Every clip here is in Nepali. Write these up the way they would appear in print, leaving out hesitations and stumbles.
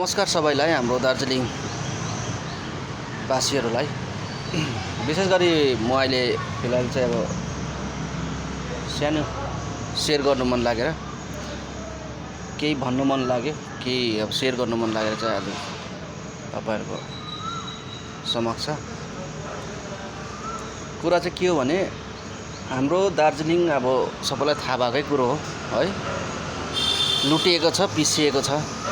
नमस्कार सबैलाई हाम्रो दार्जिलिङ वासीहरूलाई। विशेष गरी म अहिले फिलहाल चाहिँ अब सानो सेयर गर्नु मन लागेर केही भन्नु मन लाग्यो, केही अब सेयर गर्नु मन लागेर चाहिँ आज तपाईहरुको समक्ष कुरा चाहिँ के हो भने हाम्रो दार्जिलिङ अब सबैलाई थाहा भएकै कुरो हो है, लुटिएको छ, पिसिएको छ।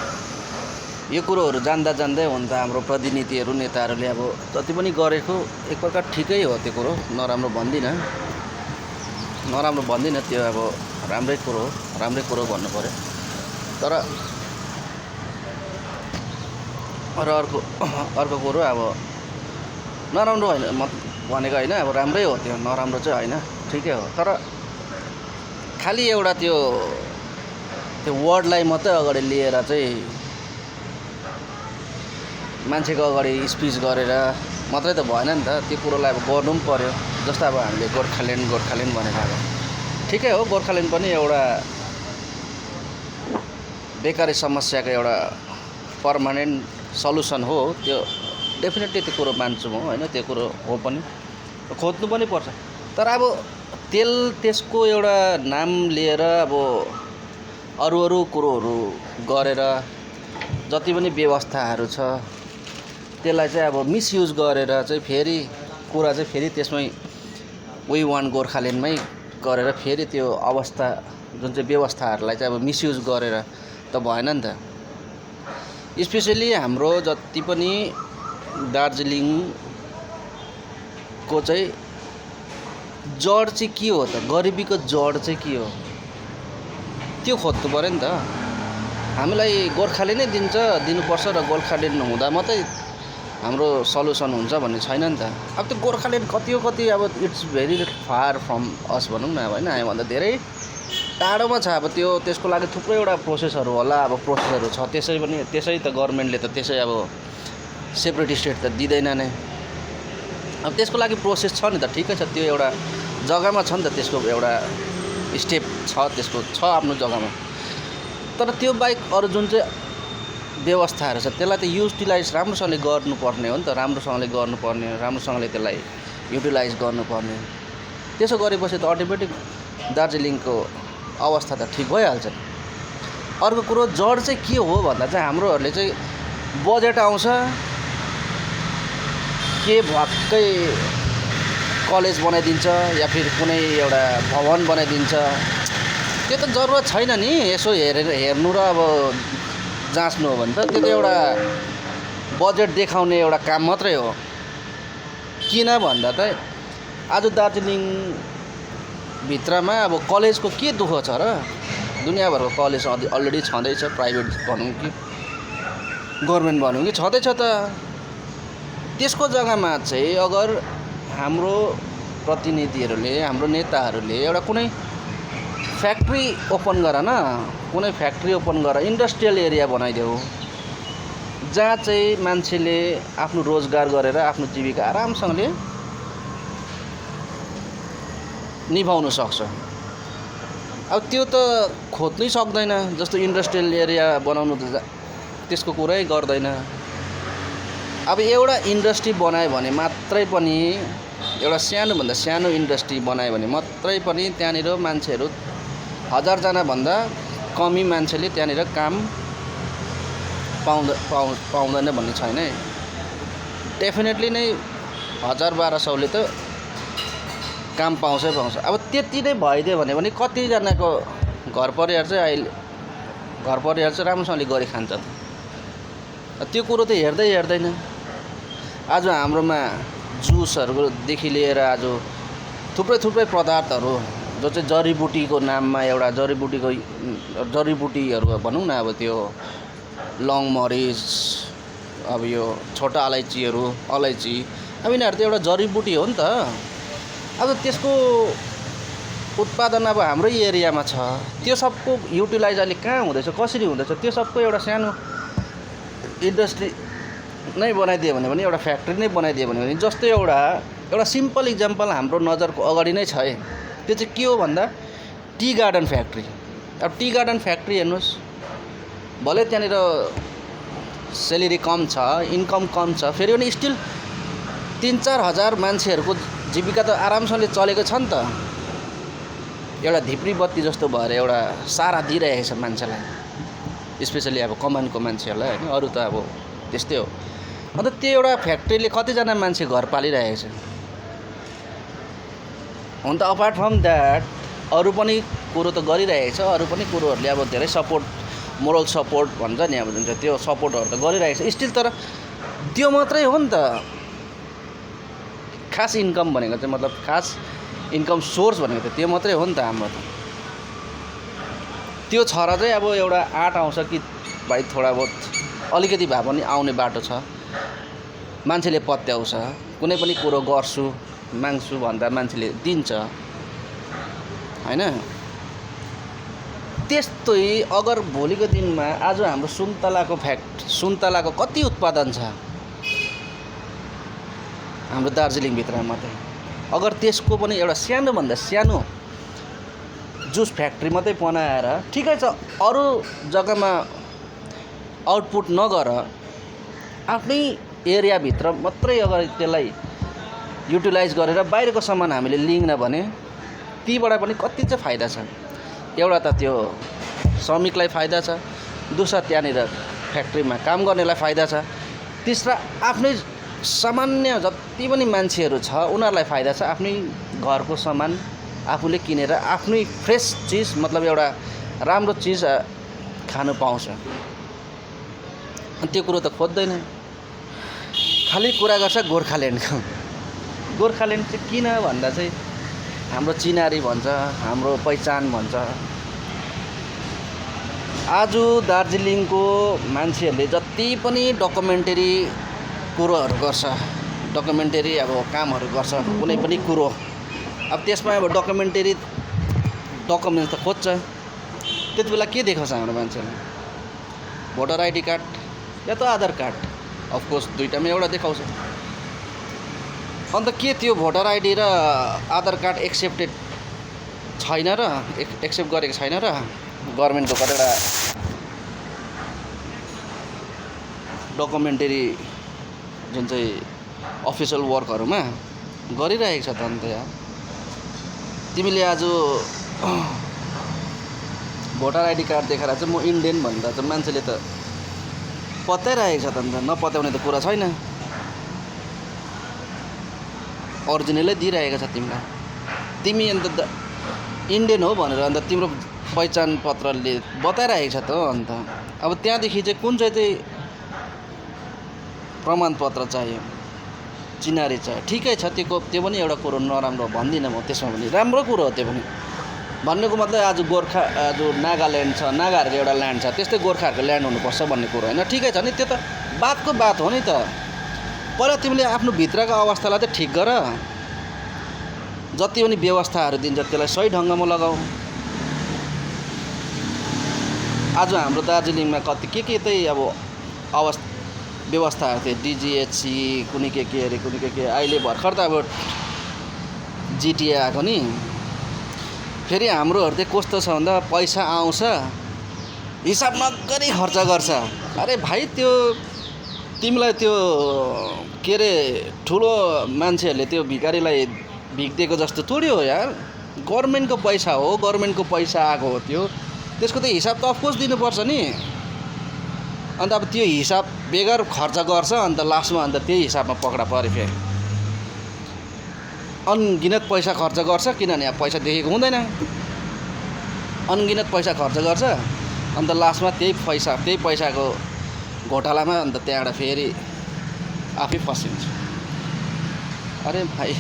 यो कुरोहरु जान्दा जान्दै हुन त हाम्रो प्रतिनिधिहरु नेताहरुले अब जति पनि गरेको एक प्रकार ठिकै हो। त्यो कुरो नराम्रो भन्दिन, त्यो अब राम्रै कुरो भन्नु पर्यो। तर अर्को कुरो अब नराम्रो हैन भनेको हैन, अब राम्रै हो, त्यो नराम्रो चाहिँ हैन, ठिकै हो। तर खाली एउटा त्यो वर्डलाई मात्रै अगाडि लिएर चाहिँ मान्छेको अगाडि स्पिच गरेर मात्रै त भएन नि त, त्यो कुरोलाई अब गर्नु पनि पर्यो। जस्तो अब हामीले गोर्खाल्यान्ड भनेर अब ठिकै हो, गोर्खाल्यान्ड पनि एउटा बेकारी समस्याको एउटा पर्मानेन्ट सल्युसन हो। त्यो डेफिनेटली त्यो कुरो मान्छु म हैन, त्यो कुरो हो पनि, खोज्नु पनि पर्छ। तर अब त्यसको एउटा नाम लिएर अब अरू कुरोहरु गरेर जति पनि व्यवस्थाहरु छ त्यसलाई चाहिँ अब मिसयुज गरेर चाहिँ फेरि कुरा चाहिँ फेरि त्यसमै वी वान गोर्खाल्यान्डमै गरेर फेरि त्यो अवस्था जुन चाहिँ व्यवस्थाहरुलाई चाहिँ अब मिसयुज गरेर त भएन नि त। स्पेशली हाम्रो जति पनि दार्जिलिङको चाहिँ जड चाहिँ के हो त, गरिबीको जड चाहिँ के हो त्यो खोज्नु पर्यो नि त। हामीलाई गोर्खाले नै दिनुपर्छ र गोर्खाल्यान्ड हुँदा मात्रै हाम्रो सल्युसन हुन्छ भन्ने छैन नि त। अब त्यो गोर्खाल्यान्ड कति अब इट्स भेरी फार फ्रम अस भनौँ न अब हैन, हामीभन्दा धेरै टाढोमा छ। अब त्यसको लागि थुप्रै एउटा प्रोसेसहरु होला, अब प्रोसेसहरु छ। त्यसै त गभर्नमेन्टले त त्यसै अब सेपरेट स्टेट त दिँदैन नै। अब त्यसको लागि प्रोसेस छ नि त, ठिकै छ, त्यो एउटा जग्गामा छ नि त, त्यसको एउटा स्टेप छ, त्यसको छ आफ्नो जग्गामा। तर त्यो बाहेक अरु जुन चाहिँ व्यवस्थाहरु छ त्यसलाई त युटिलाइज राम्रोसँगले गर्नुपर्ने हो नि त, राम्रोसँगले त्यसलाई युटिलाइज गर्नुपर्ने। त्यसो गरेपछि त अटोमेटिक दार्जिलिङको अवस्था त ठीक भइहाल्छ। अर्को कुरो जड चाहिँ के हो भन्दा चाहिँ हाम्रोहरुले चाहिँ बजेट आउँछ, के भक्कै कलेज बनाइदिन्छ या फिर कुनै एउटा भवन बनाइदिन्छ, त्यो त जरुरत छैन नि। यसो हेर्नु र अब जाँच्नु हो भने त त्यो त एउटा बजेट देखाउने एउटा काम मात्रै हो। किन भन्दा त आज दार्जिलिङ भित्रमा अब कलेजको के दुःख छ र? दुनियाँभरको कलेज अलरेडी छँदैछ, प्राइभेट भनौँ कि गभर्नमेन्ट भनौँ कि छँदैछ त। त्यसको जग्गामा चाहिँ अगर हाम्रो प्रतिनिधिहरुले, हाम्रो नेताहरुले एउटा कुनै फ्याक्ट्री ओपन गर न, कुनै फ्याक्ट्री ओपन गर, इन्डस्ट्रियल एरिया बनाइदेऊ, जहाँ चाहिँ मान्छेले आफ्नो रोजगार गरेर आफ्नो जीविका आरामसँगले निभाउन सक्छ। अब त्यो त खोज्नै सक्दैन। जस्तो इन्डस्ट्रियल एरिया बनाउनु त त्यसको कुरै गर्दैन। अब एउटा इन्डस्ट्री बनायो भने मात्रै पनि, एउटा सानोभन्दा सानो इन्डस्ट्री बनायो भने मात्रै पनि त्यहाँनिर मान्छेहरू 1000 जना भन्दा कमी मान्छेले त्यहाँनिर काम पाउँदैन भन्ने छैन। डेफिनेटली नै 1000-1200 ले त काम पाउँछ। अब त्यति नै भइदियो भने पनि कतिजनाको घर परिवार चाहिँ राम्रोसँगले गरी खान्छ। त्यो कुरो त हेर्दैन। आज हाम्रोमा जुसहरुदेखि लिएर आज थुप्रै पदार्थहरु जो चाहिँ जडीबुटीको नाममा एउटा जडीबुटीहरु भनौँ न, अब त्यो लङ मरिच, अब यो छोटा अलैची, अब यिनीहरु त एउटा जडीबुटी हो नि त। अब त्यसको उत्पादन अब हाम्रै एरियामा छ। त्यो सबको युटिलाइज अहिले कहाँ हुँदैछ, कसरी हुँदैछ? त्यो सबको एउटा सानो इन्डस्ट्री नै बनाइदियो भने पनि, एउटा फ्याक्ट्री नै बनाइदियो भने जस्तो एउटा सिम्पल इक्जाम्पल हाम्रो नजरको अगाडि नै छ है। त्यो चाहिँ के हो भन्दा टी गार्डन फ्याक्ट्री। अब टी गार्डन फ्याक्ट्री हेर्नुस्, भले त्यहाँनिर सेलेरी कम छ, इन्कम कम छ, फेरि पनि स्टिल 3-4 हजार मान्छेहरूको जीविका त आरामसँगले चलेको छ नि त। एउटा धिप्री बत्ती जस्तो भएर एउटा सारा दिइरहेको छ मान्छेलाई, स्पेसली अब कमानको मान्छेहरूलाई होइन, अरू त अब त्यस्तै हो। अन्त त्यो एउटा फ्याक्ट्रीले कतिजना मान्छे घर पालिरहेको छ। हुन त अपार्ट फ्रम द्याट अरू पनि कुरो त गरिरहेको छ, अरू पनि कुरोहरूले अब धेरै सपोर्ट, मोरल सपोर्ट भन्छ नि अब जुन चाहिँ त्यो सपोर्टहरू त गरिरहेको छ स्टिल। तर त्यो मात्रै हो नि त खास इन्कम भनेको चाहिँ, मतलब खास इन्कम सोर्स भनेको त त्यो मात्रै हो नि त हाम्रो त। त्यो छ र चाहिँ अब एउटा आँट आउँछ कि भाइ थोडा बहुत अलिकति भए पनि आउने बाटो छ, मान्छेले पत्याउँछ, कुनै पनि कुरो गर्छु माग्छु भन्दा मान्छेले दिन्छ होइन। त्यस्तै अगर भोलिको दिनमा आज हाम्रो सुन्तलाको कति उत्पादन छ हाम्रो दार्जिलिङभित्र मात्रै, अगर त्यसको पनि एउटा सानोभन्दा सानो जुस फ्याक्ट्री मात्रै बनाएर ठिकै छ, अरू जग्गामा आउटपुट नगर, आफ्नै एरियाभित्र मात्रै अगर त्यसलाई युटिलाइज गरेर बाहिरको सामान हामीले लिएन भने तीबाट पनि कति चाहिँ फाइदा छ। एउटा त त्यो श्रमिकलाई फाइदा छ, दोस्रा त्यहाँनिर फ्याक्ट्रीमा काम गर्नेलाई फाइदा छ, तेस्रा आफ्नै सामान्य जति पनि मान्छेहरू छ उनीहरूलाई फाइदा छ। आफ्नै घरको सामान आफूले किनेर आफ्नै फ्रेस चिज, मतलब एउटा राम्रो चिज खानु पाउँछ। अनि त्यो कुरो त खोज्दैन, खालि कुरा गर्छ गोर्खाल्यान्डको। गोर्खाल्यान्ड चाहिँ किन भन्दा चाहिँ हाम्रो चिनारी भन्छ, हाम्रो पहिचान भन्छ। आज दार्जिलिङको मान्छेहरूले जति पनि डकुमेन्टरी कुरोहरू गर्छ, डकुमेन्टरी अब कामहरू गर्छ कुनै पनि कुरो, अब त्यसमा अब डकुमेन्ट्स त खोज्छ, त्यति बेला के देखाउँछ हाम्रो मान्छेले? भोटर आइडी कार्ड या त आधार कार्ड, अफकोर्स दुईटामा एउटा देखाउँछ। अन्त के त्यो भोटर आइडी र आधार कार्ड एक्सेप्टेड छैन र एक्सेप्ट गरेको छैन र गभर्मेन्टको कतिवटा डकुमेन्टरी जुन चाहिँ अफिसियल वर्कहरूमा गरिरहेको छ त। अन्त यार तिमीले आज भोटर आइडी कार्ड देखाएर चाहिँ म इन्डियन भन्दा चाहिँ मान्छेले त पत्याइरहेको छ त। अन्त नपत्याउने त कुरा छैन, ओरिजिनलै दिइरहेको छ तिमीलाई। तिमी अन्त इन्डियन हो भनेर अन्त तिम्रो पहिचान पत्रले बताइरहेको छ त। अन्त अब त्यहाँदेखि चाहिँ कुन चाहिँ प्रमाणपत्र चाहियो, चिनारी चाहियो, ठिकै छ, त्यो पनि एउटा कुरो नराम्रो भन्दिनँ म, त्यसमा पनि राम्रो कुरो हो त्यो पनि। भन्नुको मतलब आज गोर्खा, आज नागाल्यान्ड छ, नागाहरूको एउटा ल्यान्ड छ, त्यस्तै गोर्खाहरूको ल्यान्ड हुनुपर्छ भन्ने कुरो होइन। ठिकै छ नि, त्यो त बातको बात हो नि त। पहिला तिमीले आफ्नो भित्रको अवस्थालाई त ठिक गर, जति पनि व्यवस्थाहरू दिन्छ त्यसलाई सही ढङ्गमा लगाऊ। आज हाम्रो दार्जिलिङमा कति के चाहिँ अब व्यवस्थाहरू थियो, डिजिएचसी कुनै के अरे कुनै के, अहिले भर्खर त अब जिटिए आएको नि। फेरि हाम्रोहरू चाहिँ कस्तो छ भन्दा पैसा आउँछ हिसाब नगरी खर्च गर्छ। अरे भाइ त्यो तिमीलाई त्यो के अरे ठुलो मान्छेहरूले त्यो भिखारीलाई भिख दिएको जस्तो थोडी हो यार, गभर्मेन्टको पैसा हो, गभर्मेन्टको पैसा आएको हो, त्यसको त हिसाब त अफकोर्स दिनुपर्छ नि। अन्त अब त्यो हिसाब बेगर खर्च गर्छ, अन्त लास्टमा अन्त त्यही हिसाबमा पक्रा पऱ्यो। फेरि अनगिनत पैसा खर्च गर्छ, किनभने अब पैसा देखेको हुँदैन, अनगिनत पैसा खर्च गर्छ, अन्त लास्टमा त्यही पैसाको घोटालामा अन्त त्यहाँबाट फेरि आफै फसिन्छ। अरे भाइ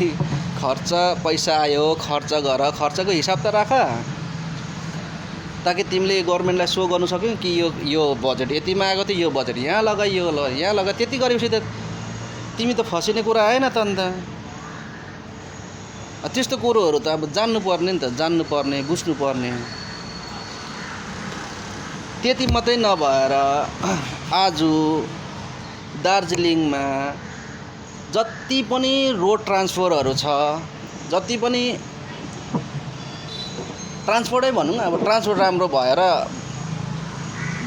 खर्च पैसा आयो, खर्च गर, खर्चको हिसाब त राख, ताकि तिमीले गभर्मेन्टलाई सो गर्नु सक्यौ कि यो बजेट यतिमा आएको थियो, यो बजेट यहाँ लगा, यहाँ लगा। त्यति गरेपछि त तिमी त फसिने कुरा आएन त। अन्त त्यस्तो कुरोहरू त अब जान्नुपर्ने नि त, जान्नुपर्ने, बुझ्नुपर्ने। त्यति मात्रै नभएर आज दार्जिलिङमा जति पनि रोड ट्रान्सफरहरू छ, जति पनि ट्रान्सपोर्टै भनौँ, अब ट्रान्सपोर्ट राम्रो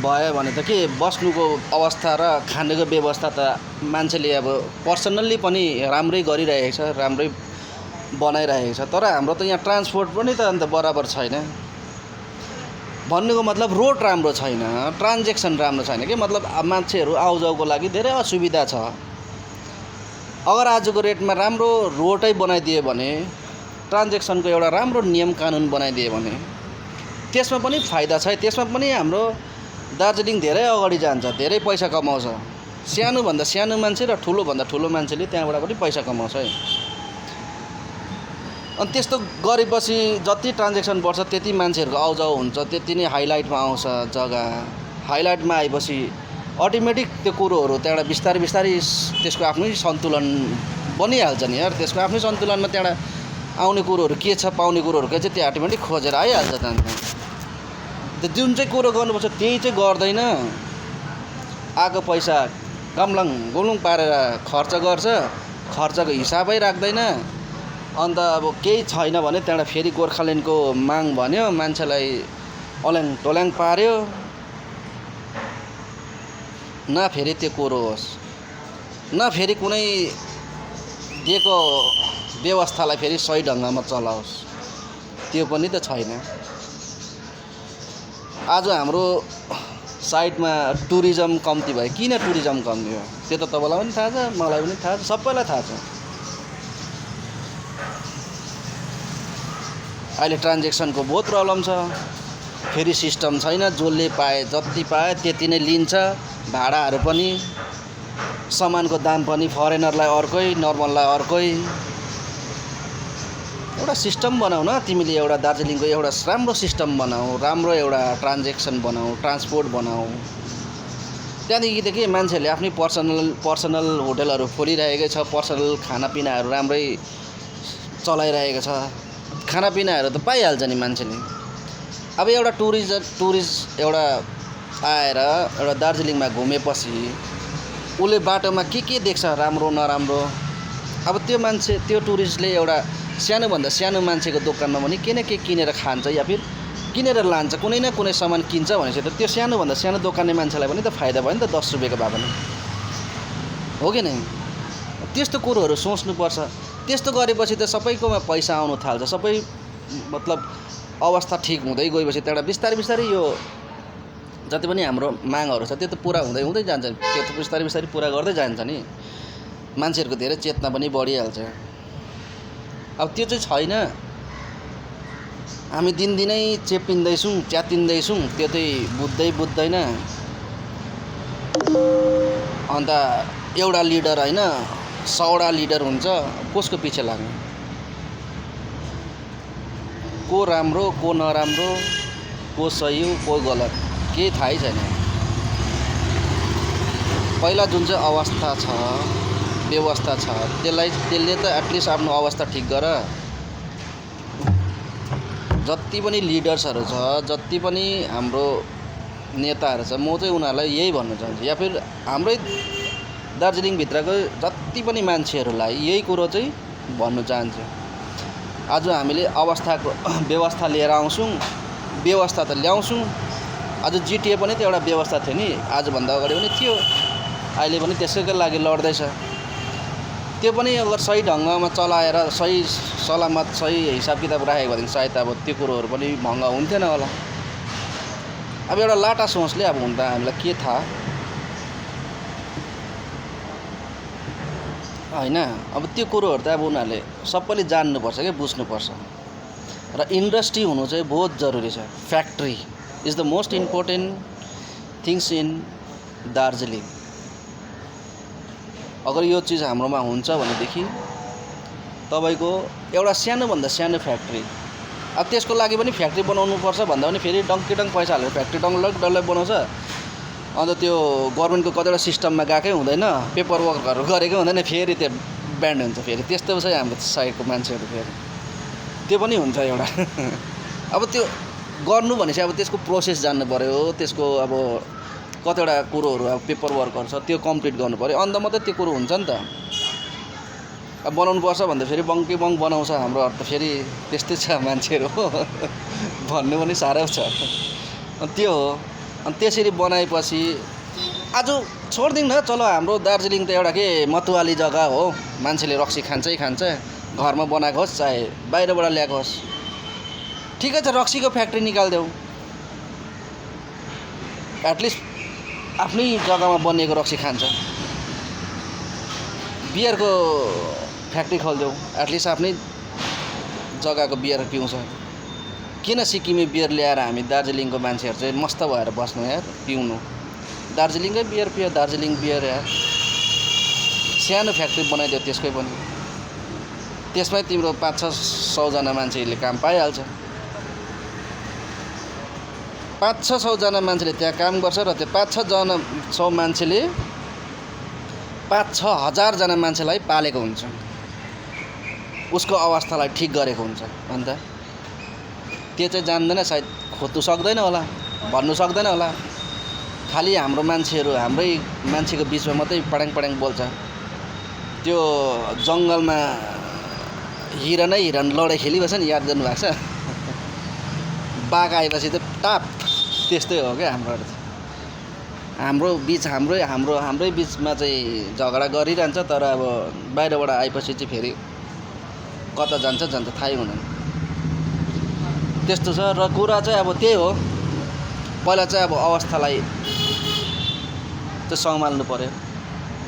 भयो भने त के बस्नुको अवस्था र खानेको व्यवस्था त मान्छेले अब पर्सनल्ली पनि राम्रै गरिरहेको छ, राम्रै बनाइरहेको छ। तर हाम्रो त यहाँ ट्रान्सपोर्ट पनि त अन्त बराबर छैन। भन्नुको मतलब रोड राम्रो छैन, ट्रान्जेक्सन राम्रो छैन कि मतलब मान्छेहरू आउजाउको लागि धेरै असुविधा छ। अगर आजको रेटमा राम्रो रोडै बनाइदिए भने, ट्रान्जेक्सनको एउटा राम्रो नियम कानुन बनाइदिए भने त्यसमा पनि फाइदा छ। त्यसमा पनि हाम्रो दार्जिलिङ धेरै अगाडि जान्छ, धेरै पैसा कमाउँछ। सानोभन्दा सानो मान्छे र ठुलोभन्दा ठुलो मान्छेले त्यहाँबाट पनि पैसा कमाउँछ है। अनि त्यस्तो गरेपछि जति ट्रान्जेक्सन बढ्छ त्यति मान्छेहरूको आउजाउ हुन्छ, त्यति नै हाइलाइटमा आउँछ जग्गा। हाइलाइटमा आएपछि अटोमेटिक त्यो कुरोहरू त्यहाँबाट बिस्तारै बिस्तारै त्यसको आफ्नै सन्तुलन बनिहाल्छ नि यार। त्यसको आफ्नै सन्तुलनमा त्यहाँबाट आउने कुरोहरू के छ, पाउने कुरोहरू के छ, त्यो अटोमेटिक खोजेर आइहाल्छ त। जुन चाहिँ कुरो गर्नुपर्छ त्यही चाहिँ गर्दैन, आएको पैसा गम्लङ गुलुङ पारेर खर्च गर्छ, खर्चको हिसाबै राख्दैन। अन्त अब केही छैन भने त्यहाँबाट फेरि गोर्खाल्यान्डको माग भन्यो, मान्छेलाई ओल्याङ टोल्याङ पार्यो। न फेरि त्यो कुरो होस्, न फेरि कुनै दिएको व्यवस्थालाई फेरि सही ढङ्गमा चलाओस्, त्यो पनि त छैन। आज हाम्रो साइडमा टुरिज्म कम्ती भयो। किन टुरिज्म कम्ती भयो त्यो त तपाईँलाई पनि थाहा छ, मलाई पनि थाहा छ, सबैलाई थाहा छ। अहिले ट्रान्जेक्सनको बहुत प्रब्लम छ, फेरि सिस्टम छैन। जसले पाए जति पाए त्यति नै लिन्छ। भाडाहरू पनि, सामानको दाम पनि फरेनरलाई अर्कै, नर्मललाई अर्कै। एउटा सिस्टम बनाऊ न तिमीले, एउटा दार्जिलिङको एउटा राम्रो सिस्टम बनाऊ, राम्रो एउटा ट्रान्जेक्सन बनाऊ, ट्रान्सपोर्ट बनाऊ। त्यहाँदेखि त के मान्छेहरूले आफ्नै पर्सनल होटलहरू खोलिरहेकै छ, पर्सनल खानापिनाहरू राम्रै चलाइरहेको छ। खानापिनाहरू त पाइहाल्छ नि मान्छेले। अब एउटा टुरिस्ट एउटा आएर एउटा दार्जिलिङमा घुमेपछि उसले बाटोमा के देख्छ राम्रो नराम्रो, अब त्यो मान्छे त्यो टुरिस्टले एउटा सानोभन्दा सानो मान्छेको दोकानमा पनि के न के किनेर खान्छ या फिर किनेर लान्छ, कुनै न कुनै सामान किन्छ भनेपछि त त्यो सानोभन्दा सानो दोकाने मान्छेलाई पनि त फाइदा भयो नि त, 10 रुपियाँको भए पनि, हो कि नै? त्यस्तो कुरोहरू सोच्नुपर्छ। त्यस्तो गरेपछि त सबैकोमा पैसा आउनु थाल्छ, सबै मतलब अवस्था ठिक हुँदै गएपछि त्यहाँबाट बिस्तारै बिस्तारै यो जति पनि हाम्रो मागहरू छ त्यो त पुरा हुँदै हुँदै जान्छ। त्यो त बिस्तारै बिस्तारै पुरा गर्दै जान्छ नि, मान्छेहरूको धेरै चेतना पनि बढिहाल्छ। अब त्यो चाहिँ छैन। हामी दिनदिनै चेपिँदैछौँ, च्यातिँदैछौँ, त्यो चाहिँ बुझ्दैन। अन्त एउटा लिडर होइन 100वटा लिडर हुन्छ, कसको पछि लाग्ने? को राम्रो को नराम्रो, को सही हो को गलत, केही थाहै छैन। पहिला जुन चाहिँ अवस्था छ, व्यवस्था छ, त्यसले त एटलिस्ट आफ्नो अवस्था ठिक गर। जति पनि लिडर्सहरू छ, जति पनि हाम्रो नेताहरू छ, म चाहिँ उनीहरूलाई यही भन्न चाहन्छु, या फिर हाम्रै दार्जिलिङभित्रको जति पनि मान्छेहरूलाई यही कुरो चाहिँ भन्न चाहन्छु। आज हामीले व्यवस्था लिएर आउँछौँ, व्यवस्था त ल्याउँछौँ। आज जिटिए पनि त एउटा व्यवस्था थियो नि, आजभन्दा अगाडि पनि थियो, अहिले पनि त्यसैको लागि लड्दैछ। त्यो पनि अगर सही ढङ्गमा चलाएर सही सलामत सही हिसाब किताब राखेको भने सायद अब त्यो कुरोहरू पनि महँगा हुन्थेन होला। अब एउटा लाटा सोचले अब हुन त हामीलाई के थाहा होइन। अब त्यो कुरोहरू त अब उनीहरूले सबैले जान्नुपर्छ क्या, बुझ्नुपर्छ। र इन्डस्ट्री हुनु चाहिँ बहुत जरुरी छ। Factory is the most important things in Darjeeling. अगर यो चिज हाम्रोमा हुन्छ भनेदेखि तपाईँको एउटा सानोभन्दा सानो फ्याक्ट्री, अब त्यसको लागि पनि फ्याक्ट्री बनाउनुपर्छ भन्दा पनि फेरि डङ्कीडङ्ग पैसा हालेर फ्याक्ट्री डल्लै बनाउँछ। अन्त त्यो गभर्मेन्टको कतिवटा सिस्टममा गएकै हुँदैन, पेपर वर्कहरू गरेकै हुँदैन, फेरि त्यो ब्यान्ड हुन्छ। फेरि त्यस्तो चाहिँ हाम्रो साइडको मान्छेहरू फेरि त्यो पनि हुन्छ एउटा। अब त्यो गर्नु भनेपछि अब त्यसको प्रोसेस जान्नु पऱ्यो, त्यसको अब कतिवटा कुरोहरू अब पेपर वर्कहरू छ त्यो कम्प्लिट गर्नु पऱ्यो, अन्त मात्रै त्यो कुरो हुन्छ नि त। अब बनाउनु पर्छ भन्दा फेरि बङ्की बङ बनाउँछ हाम्रोहरू त, फेरि त्यस्तै छ मान्छेहरू भन्नु पनि साह्रो छ। त्यो हो अनि त्यसरी बनाएपछि आज छोडिदिउँ न, चलो हाम्रो दार्जिलिङ त एउटा के मतुवाली जग्गा हो, मान्छेले रक्सी खान्छै खान्छ, घरमा बनाएको होस् चाहे बाहिरबाट ल्याएको होस्, ठिकै छ रक्सीको फ्याक्ट्री निकालिदेऊ। एटलिस्ट आफ्नै जग्गामा बनिएको रक्सी खान्छ। बियरको फ्याक्ट्री खोलिदेऊ, एटलिस्ट आफ्नै जग्गाको बियर पिउँछ। किन सिक्किमे बियर ल्याएर हामी दार्जिलिङको मान्छेहरू चाहिँ मस्त भएर बस्नु यार, पिउनु। दार्जिलिङकै बियर पियो, दार्जिलिङ बियर यार। सानो फ्याक्ट्री बनाइदियो त्यसकै पनि, त्यसमै तिम्रो 500-600 जना मान्छेले काम पाइहाल्छ। 500-600 जना मान्छेले त्यहाँ काम गर्छ र त्यो 500-600 मान्छेले 5-6 हजार जना मान्छेलाई पालेको हुन्छ, उसको अवस्थालाई ठिक गरेको हुन्छ। अन्त त्यो चाहिँ जान्दैन सायद, खोज्नु सक्दैन होला, भन्नु सक्दैन होला। खालि हाम्रो मान्छेहरू हाम्रै मान्छेको बिचमा मात्रै पड्याङ पड्याङ बोल्छ। त्यो जङ्गलमा हिरन लडाइँ खेलिबस्छ नि, याद गर्नुभएको छ? बाघ आएपछि त टाप त्यस्तै हो क्या हाम्रो बिच हाम्रै बिचमा चाहिँ झगडा गरिरहन्छ, तर अब बाहिरबाट आएपछि चाहिँ फेरि कता जान्छ थाहै हुँदैन। त्यस्तो छ र कुरा चाहिँ अब त्यही हो, पहिला चाहिँ अब अवस्थालाई चाहिँ सम्हाल्नु पर्यो।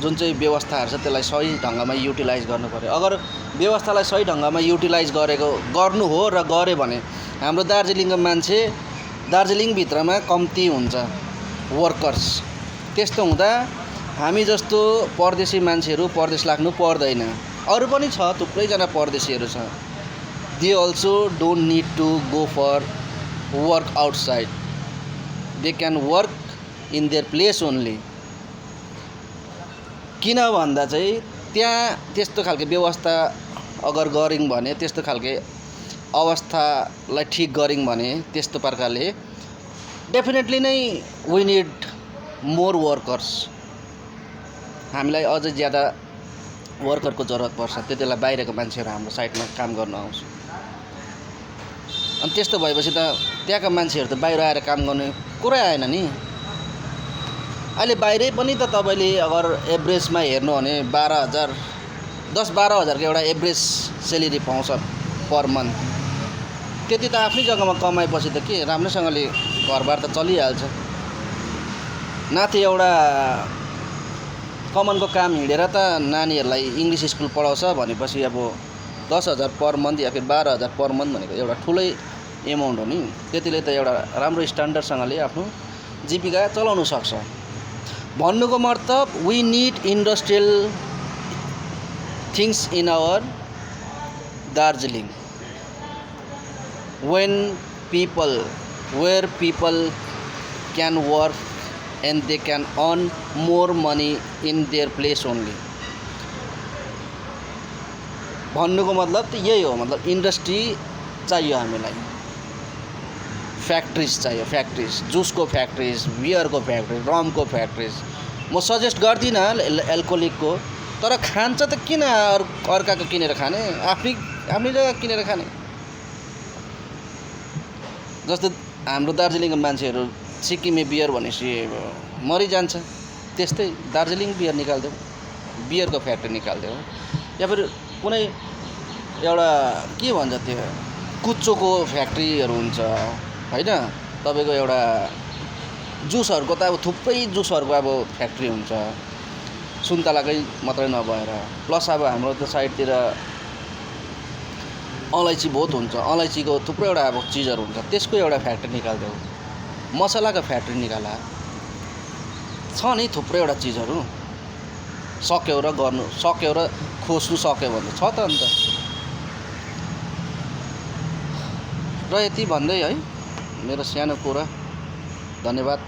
जुन चाहिँ व्यवस्थाहरू छ त्यसलाई सही ढङ्गमा युटिलाइज गर्नु पर्यो। अगर व्यवस्थालाई सही ढङ्गमा युटिलाइज गर्नु हो र गऱ्यो भने हाम्रो दार्जिलिङको मान्छे दार्जिलिङभित्रमा कम्ती हुन्छ वर्कर्स। त्यस्तो हुँदा हामी जस्तो परदेशी मान्छेहरू परदेश लाग्नु पर्दैन। अरू पनि छ, थुप्रैजना परदेशीहरू छ। They also don't need to go for work outside, they can work in their place only. किन भन्दा चाहिँ त्यहाँ त्यस्तो खालको व्यवस्था अगर गऱ्यौँ भने, त्यस्तो खालको अवस्थालाई ठिक गऱ्यौँ भने, त्यस्तो प्रकारले डेफिनेटली नै वी निड मोर वर्कर्स। हामीलाई अझै ज्यादा वर्करको जरुरत पर्छ। त्यति बेला बाहिरको मान्छेहरू हाम्रो साइडमा काम गर्न आउँछ। अनि त्यस्तो भएपछि त त्यहाँका मान्छेहरू त बाहिर आएर काम गर्ने कुरै आएन नि। अहिले बाहिरै पनि त तपाईँले अगर एभरेजमा हेर्नु भने 12,000 10-12 हजारको एउटा एभरेज सेलेरी पाउँछ पर मन्थ। त्यति त आफ्नै जग्गामा कमाएपछि त के राम्रोसँगले घरबार त चलिहाल्छ। नाथे एउटा कमानको काम हिँडेर त नानीहरूलाई इङ्ग्लिस स्कुल पढाउँछ भनेपछि अब 10,000 पर मन्थ या फिर 12,000 पर मन्थ भनेको एउटा ठुलै एमाउन्ट हो नि। त्यतिले त एउटा राम्रो स्ट्यान्डर्डसँगले आफ्नो जीविका चलाउन सक्छ। भन्नुको मतलब we need industrial things in our Darjeeling where people can work and they can earn more money in their place only। भन्नुको मतलब त यही हो। मतलब इन्डस्ट्री चाहियो हामीलाई, फ्याक्ट्रिज चाहियो, फ्याक्ट्रिज, जुसको फ्याक्ट्रिज, बियरको फ्याक्ट्रिज, रमको फ्याक्ट्रिज। म सजेस्ट गर्दिनँ एल्कोहलिकको, तर खान्छ त किन अर्काको किनेर खाने, आफ्नै जग्गा किनेर खाने। जस्तो हाम्रो दार्जिलिङको मान्छेहरू सिक्किमे बियर भनेपछि मरिजान्छ, त्यस्तै दार्जिलिङ बियर निकालिदेऊ, बियरको फ्याक्ट्री निकालिदेऊ। या फिर कुनै एउटा के भन्छ त्यो कुच्चोको फ्याक्ट्रीहरू हुन्छ होइन, तपाईँको एउटा जुसहरूको त अब थुप्रै जुसहरूको अब फ्याक्ट्री हुन्छ, सुन्तलाकै मात्रै नभएर। प्लस अब हाम्रो त्यो साइडतिर अलैँची बहुत हुन्छ, अलैँचीको थुप्रैवटा अब चिजहरू हुन्छ, त्यसको एउटा फ्याक्ट्री निकालिदेऊ। मसलाको फ्याक्ट्री निकाला, छ नि थुप्रैवटा चिजहरू। सक्यो र खोज्नु सक्यो भने छ त अन्त। र यति भन्दै है मेरो सानो कुरा, धन्यवाद।